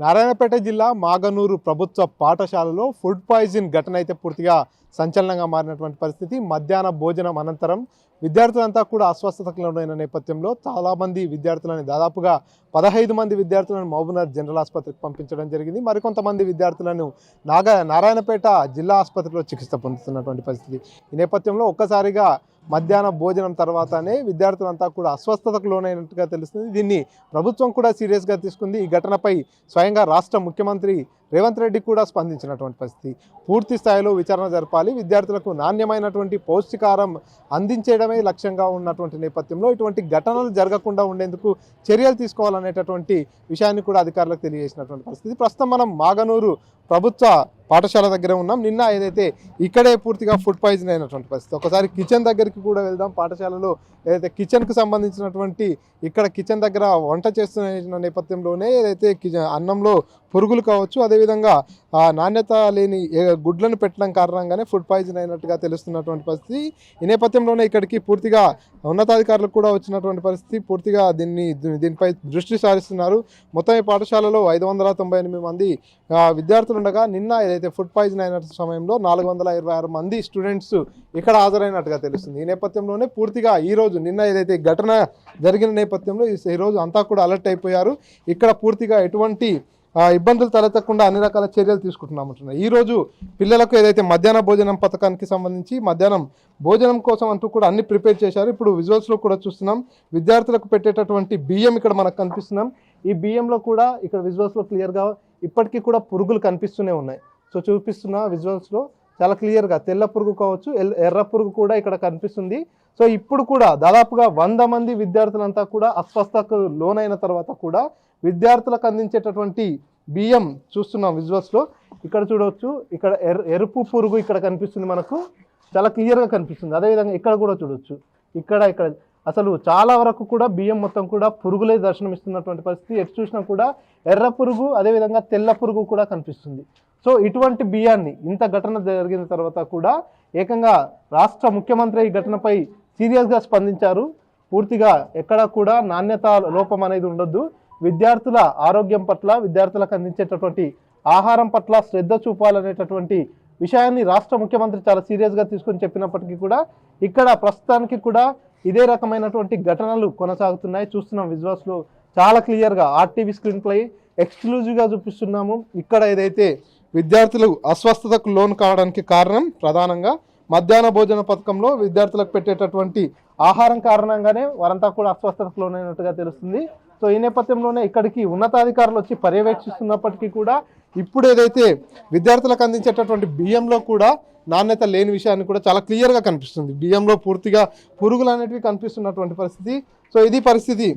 నారాయణపేట జిల్లా మాగనూరు ప్రభుత్వ పాఠశాలలో ఫుడ్ పాయిజన్ ఘటన అయితే పూర్తిగా సంచలనంగా మారినటువంటి పరిస్థితి. మధ్యాహ్న భోజనం అనంతరం విద్యార్థులంతా కూడా అస్వస్థతకు లోనైన నేపథ్యంలో చాలామంది విద్యార్థులను దాదాపుగా 15 మంది విద్యార్థులను మహబూబ్నగర్ జనరల్ ఆసుపత్రికి పంపించడం జరిగింది. మరికొంతమంది విద్యార్థులను నారాయణపేట జిల్లా ఆసుపత్రిలో చికిత్స పొందుతున్నటువంటి పరిస్థితి. ఈ నేపథ్యంలో ఒక్కసారిగా మధ్యాహ్న భోజనం తర్వాతనే విద్యార్థులంతా కూడా అస్వస్థతకు లోనైనట్టుగా తెలుస్తుంది. దీన్ని ప్రభుత్వం కూడా సీరియస్గా తీసుకుంది. ఈ ఘటనపై స్వయంగా రాష్ట్ర ముఖ్యమంత్రి రేవంత్ రెడ్డి కూడా స్పందించినటువంటి పరిస్థితి. పూర్తి స్థాయిలో విచారణ జరపాలి, విద్యార్థులకు నాణ్యమైనటువంటి పౌష్టికాహారం అందించడమే లక్ష్యంగా ఉన్నటువంటి నేపథ్యంలో ఇటువంటి ఘటనలు జరగకుండా ఉండేందుకు చర్యలు తీసుకోవాలనేటటువంటి విషయాన్ని కూడా అధికారులకు తెలియజేసినటువంటి పరిస్థితి. ప్రస్తుతం మనం మాగనూరు ప్రభుత్వ పాఠశాల దగ్గర ఉన్నాం. నిన్న ఏదైతే ఇక్కడే పూర్తిగా ఫుడ్ పాయిజన్ అయినటువంటి పరిస్థితి. ఒకసారి కిచెన్ దగ్గరికి కూడా వెళ్దాం. పాఠశాలలో ఏదైతే కిచెన్కు సంబంధించినటువంటి ఇక్కడ కిచెన్ దగ్గర వంట చేస్తున్న నేపథ్యంలోనే ఏదైతే అన్నంలో పురుగులు కావచ్చు, అదేవిధంగా నాణ్యత లేని గుడ్లను పెట్టడం కారణంగానే ఫుడ్ పాయిజన్ అయినట్టుగా తెలుస్తున్నటువంటి పరిస్థితి. ఈ నేపథ్యంలోనే ఇక్కడికి పూర్తిగా ఉన్నతాధికారులకు కూడా వచ్చినటువంటి పరిస్థితి. పూర్తిగా దీనిపై దృష్టి సారిస్తున్నారు. మొత్తం ఈ పాఠశాలలో 598 మంది విద్యార్థులు ఉండగా నిన్న ఏదైతే ఫుడ్ పాయిజన్ అయిన సమయంలో 426 మంది స్టూడెంట్స్ ఇక్కడ హాజరైనట్టుగా తెలుస్తుంది. ఈ నేపథ్యంలోనే పూర్తిగా నిన్న ఏదైతే ఘటన జరిగిన నేపథ్యంలో ఈరోజు అంతా కూడా అలర్ట్ అయిపోయారు. ఇక్కడ పూర్తిగా ఎటువంటి ఇబ్బందులు తలెత్తకుండా అన్ని రకాల చర్యలు తీసుకుంటున్నామంటున్నారు. ఈరోజు పిల్లలకు ఏదైతే మధ్యాహ్న భోజనం పథకానికి సంబంధించి మధ్యాహ్నం భోజనం కోసం అంటూ కూడా అన్ని ప్రిపేర్ చేశారు. ఇప్పుడు విజువల్స్లో కూడా చూస్తున్నాం. విద్యార్థులకు పెట్టేటటువంటి బియ్యం ఇక్కడ మనకు కనిపిస్తున్నాం. ఈ బియ్యంలో కూడా ఇక్కడ విజువల్స్లో క్లియర్గా ఇప్పటికీ కూడా పురుగులు కనిపిస్తూనే ఉన్నాయి. సో చూపిస్తున్న విజువల్స్లో చాలా క్లియర్గా తెల్ల పురుగు కావచ్చు, ఎర్ర పురుగు కూడా ఇక్కడ కనిపిస్తుంది. సో ఇప్పుడు కూడా దాదాపుగా 100 మంది విద్యార్థులంతా కూడా అస్వస్థతకు లోనైన తర్వాత కూడా విద్యార్థులకు అందించేటటువంటి బియ్యం చూస్తున్నాం విజువల్స్లో. ఇక్కడ చూడవచ్చు, ఇక్కడ ఎరుపు పురుగు ఇక్కడ కనిపిస్తుంది, మనకు చాలా క్లియర్గా కనిపిస్తుంది. అదేవిధంగా ఇక్కడ కూడా చూడవచ్చు, ఇక్కడ అసలు చాలా వరకు కూడా బియ్యం మొత్తం కూడా పురుగులే దర్శనమిస్తున్నటువంటి పరిస్థితి. ఎటు చూసినా కూడా ఎర్ర పురుగు, అదేవిధంగా తెల్ల పురుగు కూడా కనిపిస్తుంది. సో ఇటువంటి బియ్యాన్ని ఇంత ఘటన జరిగిన తర్వాత కూడా ఏకంగా రాష్ట్ర ముఖ్యమంత్రి ఈ ఘటనపై సీరియస్గా స్పందించారు. పూర్తిగా ఎక్కడా కూడా నాణ్యత లోపం అనేది ఉండొద్దు, విద్యార్థుల ఆరోగ్యం పట్ల, విద్యార్థులకు అందించేటటువంటి ఆహారం పట్ల శ్రద్ధ చూపాలనేటటువంటి విషయాన్ని రాష్ట్ర ముఖ్యమంత్రి చాలా సీరియస్గా తీసుకొని చెప్పినప్పటికీ కూడా ఇక్కడ ప్రస్తుతానికి కూడా ఇదే రకమైనటువంటి ఘటనలు కొనసాగుతున్నాయి. చూస్తున్నాం విజువల్స్లో చాలా క్లియర్గా ఆర్టీవీ స్క్రీన్ ప్లే ఎక్స్క్లూజివ్గా చూపిస్తున్నాము. ఇక్కడ ఏదైతే విద్యార్థులు అస్వస్థతకు లోను కావడానికి కారణం ప్రధానంగా మధ్యాహ్న భోజన పథకంలో విద్యార్థులకు పెట్టేటటువంటి ఆహారం కారణంగానే వారంతా కూడా అస్వస్థతకు లోనైనట్టుగా తెలుస్తుంది. సో ఈ నేపథ్యంలోనే ఇక్కడికి ఉన్నతాధికారులు వచ్చి పర్యవేక్షిస్తున్నప్పటికీ కూడా ఇప్పుడు ఏదైతే విద్యార్థులకు అందించేటటువంటి బియ్యంలో కూడా నాణ్యత లేని విషయాన్ని కూడా చాలా క్లియర్గా కనిపిస్తుంది. బియ్యంలో పూర్తిగా పురుగులు అనేటివి కనిపిస్తున్నటువంటి పరిస్థితి. సో ఇది పరిస్థితి.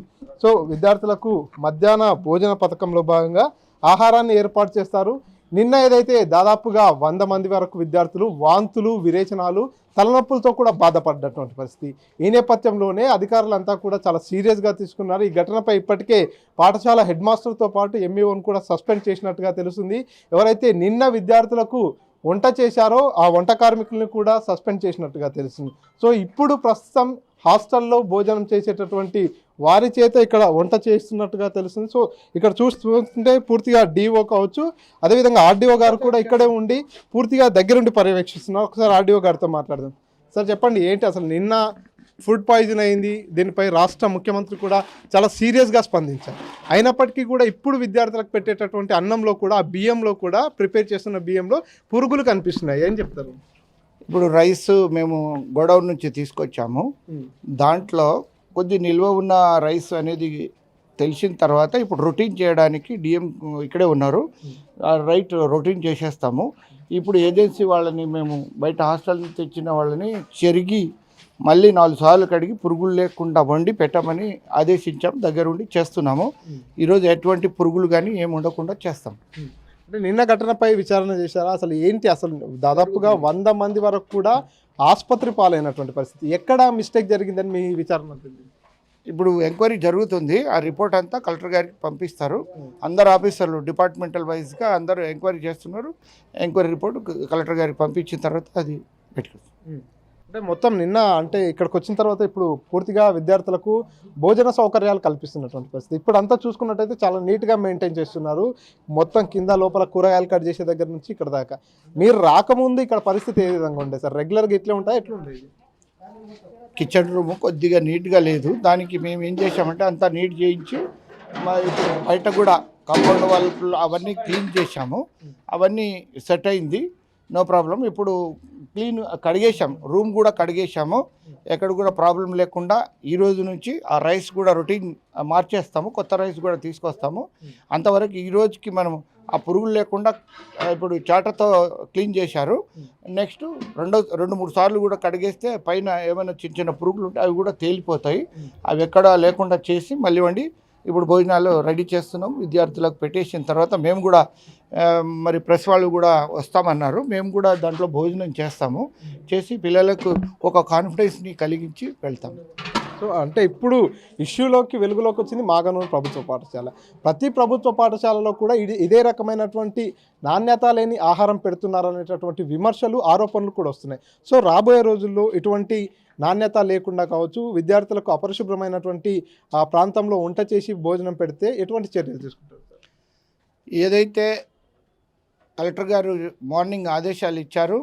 సో విద్యార్థులకు మధ్యాహ్న భోజన పథకంలో భాగంగా ఆహారాన్ని ఏర్పాటు చేస్తారు. నిన్న ఏదైతే దాదాపుగా 100 మంది వరకు విద్యార్థులు వాంతులు, విరేచనాలు, తలనొప్పులతో కూడా బాధపడ్డటువంటి పరిస్థితి. ఈ నేపథ్యంలోనే అధికారులంతా కూడా చాలా సీరియస్గా తీసుకున్నారు. ఈ ఘటనపై ఇప్పటికే పాఠశాల హెడ్ మాస్టర్తో పాటు ఎంఈఓను కూడా సస్పెండ్ చేసినట్టుగా తెలుస్తుంది. ఎవరైతే నిన్న విద్యార్థులకు వంట చేశారో ఆ వంట కార్మికులను కూడా సస్పెండ్ చేసినట్టుగా తెలుస్తుంది. సో ఇప్పుడు ప్రస్తుతం హాస్టల్లో భోజనం చేసేటటువంటి వారి చేత ఇక్కడ వంట చేస్తున్నట్టుగా తెలుస్తుంది. సో ఇక్కడ చూస్తుంటే పూర్తిగా డిఓ కావచ్చు, అదేవిధంగా ఆర్డీఓ గారు కూడా ఇక్కడే ఉండి పూర్తిగా దగ్గరుండి పర్యవేక్షిస్తున్నారు. ఒకసారి ఆర్డీఓ గారితో మాట్లాడదాం. సార్ చెప్పండి, ఏంటి అసలు నిన్న ఫుడ్ పాయిజన్ అయింది, దీనిపై రాష్ట్ర ముఖ్యమంత్రి కూడా చాలా సీరియస్గా స్పందించారు. అయినప్పటికీ కూడా ఇప్పుడు విద్యార్థులకు పెట్టేటటువంటి అన్నంలో కూడా ఆ బియ్యంలో కూడా ప్రిపేర్ చేస్తున్న బియ్యంలో పురుగులు కనిపిస్తున్నాయి. ఏం చెప్తారు? ఇప్పుడు రైస్ మేము గోడౌన్ నుంచి తీసుకొచ్చాము. దాంట్లో కొద్ది నిల్వ ఉన్న రైస్ అనేది తెలిసిన తర్వాత ఇప్పుడు రొటీన్ చేయడానికి డిఎం ఇక్కడే ఉన్నారు. రొటీన్ చేసేస్తాము. ఇప్పుడు ఏజెన్సీ వాళ్ళని మేము బయట హాస్టల్ నుంచి తెచ్చిన వాళ్ళని చెరిగి మళ్ళీ 4 సార్లు కడిగి పురుగులు లేకుండా వండి పెట్టమని ఆదేశించాం. దగ్గరుండి చేస్తున్నాము. ఈరోజు ఎటువంటి పురుగులు కానీ ఏమి ఉండకుండా చేస్తాం. అంటే నిన్న ఘటనపై విచారణ చేశారా? అసలు ఏంటి, అసలు దాదాపుగా 100 మంది వరకు కూడా ఆసుపత్రి పాలైనటువంటి పరిస్థితి, ఎక్కడ మిస్టేక్ జరిగిందని మీ విచారణ? ఇప్పుడు ఎంక్వైరీ జరుగుతుంది. ఆ రిపోర్ట్ అంతా కలెక్టర్ గారికి పంపిస్తారు. అందరు ఆఫీసర్లు డిపార్ట్మెంటల్ వైజ్గా అందరూ ఎంక్వైరీ చేస్తున్నారు. ఎంక్వైరీ రిపోర్ట్ కలెక్టర్ గారికి పంపించిన తర్వాత అది పెట్టుకుంటారు. అంటే మొత్తం నిన్న అంటే ఇక్కడికి వచ్చిన తర్వాత ఇప్పుడు పూర్తిగా విద్యార్థులకు భోజన సౌకర్యాలు కల్పిస్తున్నటువంటి పరిస్థితి. ఇప్పుడు అంతా చూసుకున్నట్టయితే చాలా నీట్గా మెయింటైన్ చేస్తున్నారు. మొత్తం కింద లోపల కూరగాయలు కట్ చేసే దగ్గర నుంచి ఇక్కడ దాకా. మీరు రాకముందు ఇక్కడ పరిస్థితి ఏ విధంగా ఉండేది సార్? రెగ్యులర్గా ఇట్లే ఉంటాయి, ఎట్లా ఉండేది? కిచెన్ రూమ్ కొద్దిగా నీట్గా లేదు. దానికి మేము ఏం చేసామంటే అంతా నీట్ చేయించి ఇప్పుడు బయట కూడా కాంపౌండ్ వాళ్ళు అవన్నీ క్లీన్ చేసాము. అవన్నీ సెట్ అయింది, నో ప్రాబ్లం. ఇప్పుడు క్లీన్ కడిగేసాం, రూమ్ కూడా కడిగేసాము. ఎక్కడ కూడా ప్రాబ్లం లేకుండా ఈ రోజు నుంచి ఆ రైస్ కూడా రొటీన్ మార్చేస్తాము, కొత్త రైస్ కూడా తీసుకొస్తాము. అంతవరకు ఈ రోజుకి మనం ఆ పురుగులు లేకుండా ఇప్పుడు చాటతో క్లీన్ చేశారు. నెక్స్ట్ 2-3 సార్లు కూడా కడిగేస్తే పైన ఏమైనా చిన్న చిన్న పురుగులు ఉంటే అవి కూడా తేలిపోతాయి. అవి ఎక్కడ లేకుండా చేసి మళ్ళీ వండి ఇప్పుడు భోజనాలు రెడీ చేస్తున్నాం. విద్యార్థులకు పెట్టేసిన తర్వాత మేము కూడా మరి ప్రెస్ వాళ్ళు కూడా వస్తామన్నారు. మేము కూడా దాంట్లో భోజనం చేసి పిల్లలకు ఒక కాన్ఫిడెన్స్ని కలిగించి వెళ్తాము. సో అంటే ఇప్పుడు ఇష్యూలోకి వెలుగులోకి వచ్చింది మాగనూరు ప్రభుత్వ పాఠశాల. ప్రతి ప్రభుత్వ పాఠశాలలో కూడా ఇదే రకమైనటువంటి నాణ్యత లేని ఆహారం పెడుతున్నారనేటటువంటి విమర్శలు, ఆరోపణలు కూడా వస్తున్నాయి. సో రాబోయే రోజుల్లో ఇటువంటి నాణ్యత లేకుండా కావచ్చు, విద్యార్థులకు అపరిశుభ్రమైనటువంటి ఆ ప్రాంతంలో వంట చేసి భోజనం పెడితే ఎటువంటి చర్యలు తీసుకుంటారు? ఏదైతే కలెక్టర్ గారు మార్నింగ్ ఆదేశాలు ఇచ్చారు,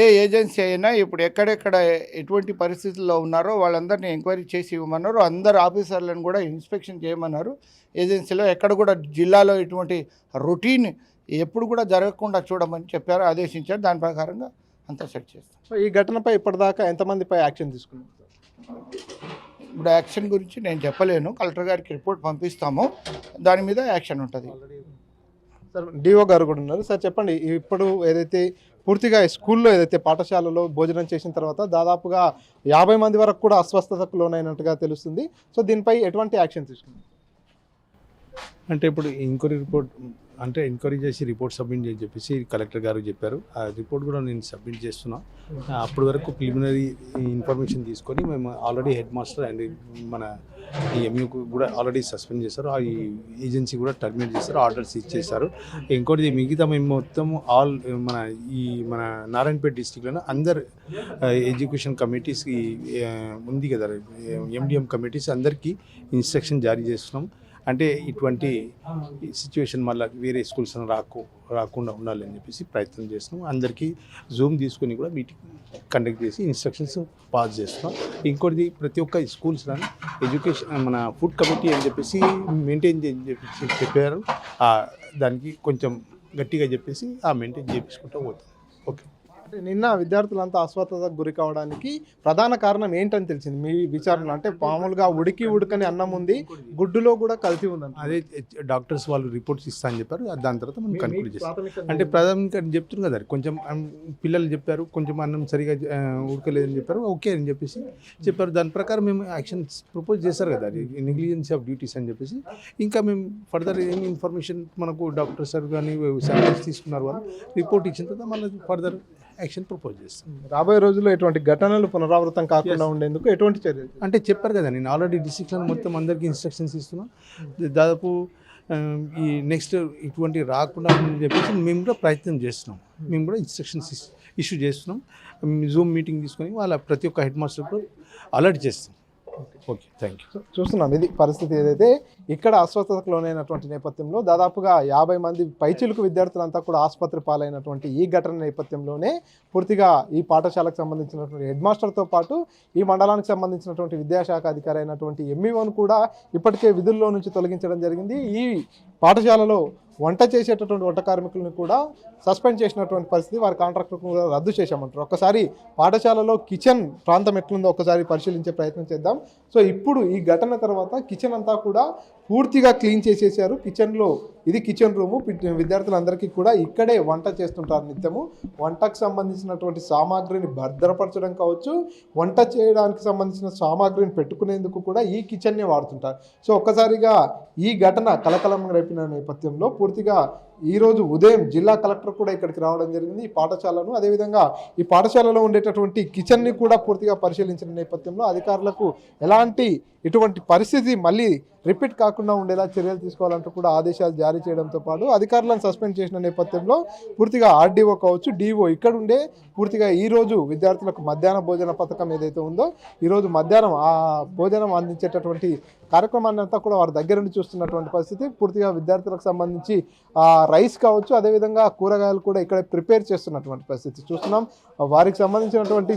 ఏ ఏజెన్సీ అయినా ఇప్పుడు ఎక్కడెక్కడ ఎటువంటి పరిస్థితుల్లో ఉన్నారో వాళ్ళందరినీ ఎంక్వైరీ చేసి ఇవ్వమన్నారు. అందరు ఆఫీసర్లను కూడా ఇన్స్పెక్షన్ చేయమన్నారు. ఏజెన్సీలో ఎక్కడ కూడా జిల్లాలో ఇటువంటి రొటీన్ ఎప్పుడు కూడా జరగకుండా చూడమని చెప్పారు, ఆదేశించారు. దాని ప్రకారంగా అంతా సెట్ చేస్తాం. సో ఈ ఘటనపై ఇప్పటిదాకా ఎంతమందిపై యాక్షన్ తీసుకున్నారు? ఇప్పుడు యాక్షన్ గురించి నేను చెప్పలేను. కలెక్టర్ గారికి రిపోర్ట్ పంపిస్తాము, దాని మీద యాక్షన్ ఉంటుంది. సార్ డిఓ గారు కూడా ఉన్నారు. సార్ చెప్పండి, ఇప్పుడు ఏదైతే పూర్తిగా స్కూల్లో ఏదైతే పాఠశాలలో భోజనం చేసిన తర్వాత దాదాపుగా 50 మంది వరకు కూడా అస్వస్థతకు లోనైనట్టుగా తెలుస్తుంది. సో దీనిపై ఎటువంటి యాక్షన్ తీసుకున్నారు? అంటే ఇప్పుడు ఎంక్వైరీ చేసి రిపోర్ట్ సబ్మిట్ చేసి చెప్పేసి కలెక్టర్ గారు చెప్పారు. ఆ రిపోర్ట్ కూడా నేను సబ్మిట్ చేస్తున్నా. అప్పటి వరకు ప్రిలిమినరీ ఇన్ఫర్మేషన్ తీసుకొని మేము ఆల్రెడీ హెడ్ మాస్టర్ అండ్ మన ఎంయూకు కూడా ఆల్రెడీ సస్పెండ్ చేశారు. ఆ ఏజెన్సీ కూడా టర్మినేట్ చేశారు, ఆర్డర్స్ ఇచ్చేశారు. ఇంకోటి మిగతా మేము మొత్తం మన నారాయణపేట డిస్టిక్లోనే అందరు ఎడ్యుకేషన్ కమిటీస్ ఉంది కదా, ఎండిఎం కమిటీస్ అందరికీ ఇన్స్ట్రక్షన్ జారీ చేస్తున్నాం. అంటే ఇటువంటి సిచ్యువేషన్ మళ్ళీ వేరే స్కూల్స్ రాకుండా ఉండాలని చెప్పేసి ప్రయత్నం చేస్తున్నాం. అందరికీ జూమ్ తీసుకొని కూడా మీటింగ్ కండక్ట్ చేసి ఇన్స్ట్రక్షన్స్ పాస్ చేస్తున్నాం. ఇంకోటి ప్రతి ఒక్క స్కూల్స్లో ఎడ్యుకేషన్ మన ఫుడ్ కమిటీ అని చెప్పేసి మెయింటైన్ చేసి చెప్పారు. దానికి కొంచెం గట్టిగా చెప్పేసి మెయింటైన్ చేయించుకుంటూ పోతాం. ఓకే. అంటే నిన్న విద్యార్థులంతా అస్వస్థతకు గురి కావడానికి ప్రధాన కారణం ఏంటని తెలిసింది మీ విచారణలో? అంటే మామూలుగా ఉడకని అన్నం ఉంది, గుడ్డులో కూడా కల్తీ ఉందంట. అదే డాక్టర్స్ వాళ్ళు రిపోర్ట్స్ ఇస్తా అని చెప్పారు. దాని తర్వాత మనం కన్క్లూడ్ చేస్తాం. అంటే ప్రాథమికంగా చెప్తున్నారు కదా, కొంచెం పిల్లలు చెప్పారు కొంచెం అన్నం సరిగా ఉడకలేదని చెప్పారు, ఓకే అని చెప్పేసి చెప్పారు. దాని ప్రకారం మేము యాక్షన్స్ ప్రపోజ్ చేశారు కదా, నెగ్లిజెన్సీ ఆఫ్ డ్యూటీస్ అని చెప్పేసి. ఇంకా మేము ఫర్దర్ ఏం ఇన్ఫర్మేషన్ మనకు డాక్టర్ సార్ కానీ శాంపిల్స్ తీసుకున్నారు, వాళ్ళు రిపోర్ట్ ఇచ్చిన తర్వాత మళ్ళీ ఫర్దర్ యాక్షన్ ప్రపోజ్ చేస్తాం. రాబోయే రోజుల్లో ఎటువంటి ఘటనలు పునరావృతం కాకుండా ఉండేందుకు ఎటువంటి చర్యలు? అంటే చెప్పారు కదా, నేను ఆల్రెడీ డిస్ట్రిక్ట్లో మొత్తం అందరికీ ఇన్స్ట్రక్షన్స్ ఇస్తున్నాం. దాదాపు ఈ నెక్స్ట్ ఇటువంటి రాకుండా అని చెప్పేసి మేము కూడా ప్రయత్నం చేస్తున్నాం. మేము కూడా ఇన్స్ట్రక్షన్స్ ఇష్యూ చేస్తున్నాం. జూమ్ మీటింగ్ తీసుకొని వాళ్ళ ప్రతి ఒక్క హెడ్ మాస్టర్కు అలర్ట్ చేస్తాం. Okay, thank you. చూస్తున్నాం ఇది పరిస్థితి. ఏదైతే ఇక్కడ అస్వస్థతకు లోనైనటువంటి నేపథ్యంలో దాదాపుగా 50 మంది పైచిలుకు విద్యార్థులంతా కూడా ఆసుపత్రి పాలైనటువంటి ఈ ఘటన నేపథ్యంలోనే పూర్తిగా ఈ పాఠశాలకు సంబంధించినటువంటి హెడ్ మాస్టర్తో పాటు ఈ మండలానికి సంబంధించినటువంటి విద్యాశాఖ అధికారి అయినటువంటి ఎంఈఓను కూడా ఇప్పటికే విధుల్లో నుంచి తొలగించడం జరిగింది. ఈ పాఠశాలలో వంట చేసేటటువంటి వంట కార్మికులను కూడా సస్పెండ్ చేసినటువంటి పరిస్థితి, వారి కాంట్రాక్ట్ కూడా రద్దు చేశామంటారు. ఒక్కసారి పాఠశాలలో కిచెన్ ప్రాంతం ఎట్లుందో ఒకసారి పరిశీలించే ప్రయత్నం చేద్దాం. సో ఇప్పుడు ఈ ఘటన తర్వాత కిచెన్ అంతా కూడా పూర్తిగా క్లీన్ చేసేసారు. కిచెన్లో ఇది కిచెన్ రూము. విద్యార్థులందరికీ కూడా ఇక్కడే వంట చేస్తుంటారు నిత్యము. వంటకు సంబంధించినటువంటి సామాగ్రిని భద్రపరచడం కావచ్చు, వంట చేయడానికి సంబంధించిన సామాగ్రిని పెట్టుకునేందుకు కూడా ఈ కిచెన్నే వాడుతుంటారు. సో ఒక్కసారిగా ఈ ఘటన కలకలం రేపిన నేపథ్యంలో పూర్తిగా ఈ రోజు ఉదయం జిల్లా కలెక్టర్ కూడా ఇక్కడికి రావడం జరిగింది ఈ పాఠశాలను. అదేవిధంగా ఈ పాఠశాలలో ఉండేటటువంటి కిచెన్ని కూడా పూర్తిగా పరిశీలించిన నేపథ్యంలో అధికారులకు ఎలాంటి ఇటువంటి పరిస్థితి మళ్ళీ రిపీట్ కాకుండా ఉండేలా చర్యలు తీసుకోవాలంటూ కూడా ఆదేశాలు జారీ చేయడంతో పాటు అధికారులను సస్పెండ్ చేసిన నేపథ్యంలో పూర్తిగా ఆర్డీఓ కావచ్చు, డిఓ ఇక్కడ ఉండే పూర్తిగా ఈరోజు విద్యార్థులకు మధ్యాహ్న భోజన పథకం ఏదైతే ఉందో ఈరోజు మధ్యాహ్నం ఆ భోజనం అందించేటటువంటి కార్యక్రమాన్ని అంతా కూడా వారి దగ్గర నుండి చూస్తున్నటువంటి పరిస్థితి. పూర్తిగా విద్యార్థులకు సంబంధించి రైస్ కావచ్చు, అదేవిధంగా కూరగాయలు కూడా ఇక్కడ ప్రిపేర్ చేస్తున్నటువంటి పరిస్థితి చూస్తున్నాం. వారికి సంబంధించినటువంటి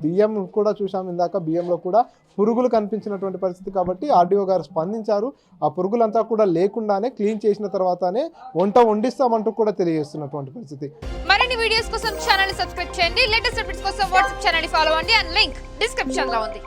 బియ్యం కూడా చూసాం ఇందాక, బియ్యంలో కూడా పురుగులు కనిపించినటువంటి పరిస్థితి కాబట్టి ఆర్డీఓ గారు స్పందించారు. ఆ పురుగులంతా కూడా లేకుండానే క్లీన్ చేసిన తర్వాతనే వంట వండిస్తామంటూ కూడా తెలియజేస్తున్నటువంటి పరిస్థితి. మరిన్ని వీడియోస్ కోసం ఛానల్ ని సబ్స్క్రైబ్ చేయండి. లేటెస్ట్ అప్డేట్స్ కోసం వాట్సాప్ ఛానల్ ని ఫాలో అవ్వండి. అండ్ లింక్ డిస్క్రిప్షన్ లో ఉంది.